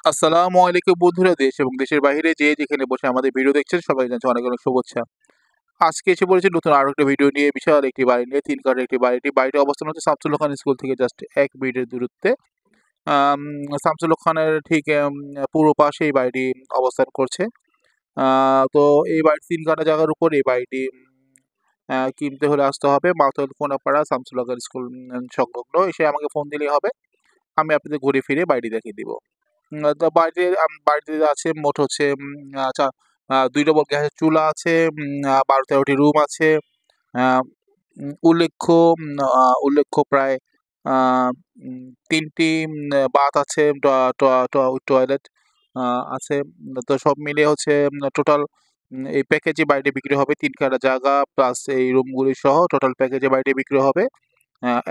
আসসালামু আলাইকুম বন্ধুরা, দেশ এবং দেশের বাইরে যে যেখানে বসে আমাদের ভিডিও দেখছেন সবাই জানছে অনেক অনেক শুভেচ্ছা। আজকে এসে পড়েছি নতুন আরো একটা ভিডিও নিয়ে, বিশাল একটি বাড়ি নিয়ে, ৩ কাঠের একটি বাড়িটি। বাড়িটির অবস্থান হচ্ছে শামসুল খান স্কুল থেকে জাস্ট ১ মিনিটের দূরত্বে। আম শামসুল খানের ঠিক পূর্ব পাশে এই বাড়িটি অবস্থান করছে। আ তো এই বাড়ির ৩ কাঠা জায়গার উপর এই বাড়িটি কিনতে হলে আসতে হবে মাওতল কোনাপাড়া শামসুল খান স্কুল সংলগ্ন। এসে আমাকে ফোন দিলেই হবে। আমি আপনাদের ঘুরে ফিরে বাড়িটি দেখিয়ে দিব। তো বাড়িতে আছে মোট হচ্ছে ২ ডবল গ্যাসের চুলা আছে, ১২-১৩ টি রুম আছে। আ উল্লেখ্য প্রায় আ ৩ টি বাথ আছে, ট ট ট টয়লেট আ আছে। তো সব মিলিয়ে হচ্ছে টোটাল এই প্যাকেজে বাড়িটি বিক্রি হবে ৩ কাঠা জায়গা প্লাস এই রুমগুলি সহ টোটাল প্যাকেজে বাড়িটি বিক্রি হবে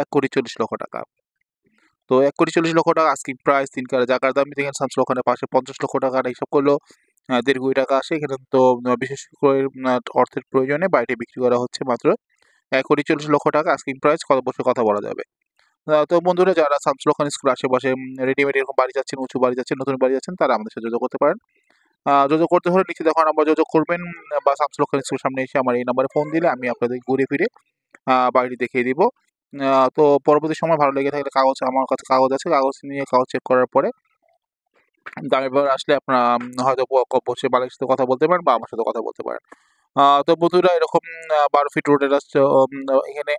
১,৪০,০০,০০০ টাকা। তো ১,৪০,০০,০০০ টাকা আস্কিং প্রাইস। ৩ কাঠা জায়গার দাম দেখেন শামসুল ওখানে পাশে ৫০,০০,০০০ টাকার হিসাব করলেও ১.৫ কোটি টাকা আসে। এখানে তো বিশেষ করে অর্থের প্রয়োজনে বাড়িটি বিক্রি করা হচ্ছে মাত্র ১,৪০,০০,০০০ টাকা আস্কিং প্রাইস। বসে কথা বলা যাবে। তো বন্ধুরা, যারা শামসুল খান স্কুলের আশেপাশে রেডিমেড এরকম বাড়ি চাচ্ছেন, উঁচু বাড়ি চাচ্ছেন, নতুন বাড়ি চাচ্ছেন, তারা আমাদের সাথে যোগাযোগ করতে পারেন। যোগাযোগ করতে হলে নিচে দেখানো নাম্বারে যোগাযোগ করবেন, বা শামসুল খান স্কুলের সামনে এসে আমার এই নাম্বারে ফোন দিলে আমি আপনাদের ঘুরে ফিরে বাড়িটি দেখিয়ে দিব। তো পরবর্তী সময় ভালো লেগে থাকলে আমার কাছে কাগজ আছে। কাগজ নিয়ে কাগজ চেক করার পরে ড্রাইভার আসলে আপনারা হয়তো বসে মালিকের সাথে কথা বলতে পারেন বা আমার সাথে কথা বলতে পারেন। তো বন্ধুরা, এরকম ১২ ফিট রোডের রাস্তা এখানে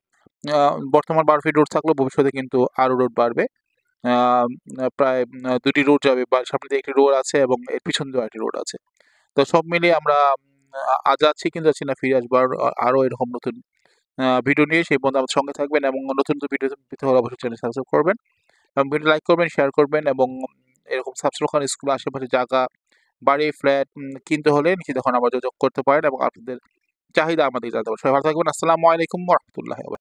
আ বর্তমান ১২ ফিট রোড থাকলেও ভবিষ্যতে কিন্তু আরো রোড বাড়বে। আ প্রায় ২ টি রোড যাবে। সামনে দিয়ে একটি রোড আছে এবং এর পিছন দিয়েও আরেকটি রোড আছে। তো সব মিলিয়ে আমরা যাচ্ছি কিন্তু যাচ্ছি না, ফিরে আসবো আরো এরকম নতুন ভিডিও নিয়ে। সেই পর্যন্ত আমাদের সঙ্গে থাকবেন এবং নতুন, নতুন ভিডিও পেতে হলে অবশ্যই চ্যানেল সাবস্ক্রাইব করবেন এবং ভিডিও লাইক করবেন, শেয়ার করবেন এবং এরকম শামসুল খান স্কুলের আশেপাশে জায়গা, বাড়ি, ফ্ল্যাট কিনতে হলে নিচে দেখুন আবার যোগাযোগ করতে পারেন এবং আপনাদের চাহিদা আমাদেরকে জানাতে পারেন। সবাই ভালো থাকবেন। আসসালামু আলাইকুম ওয়া রাহমাতুল্লাহি ওয়া বারাকাতুহু।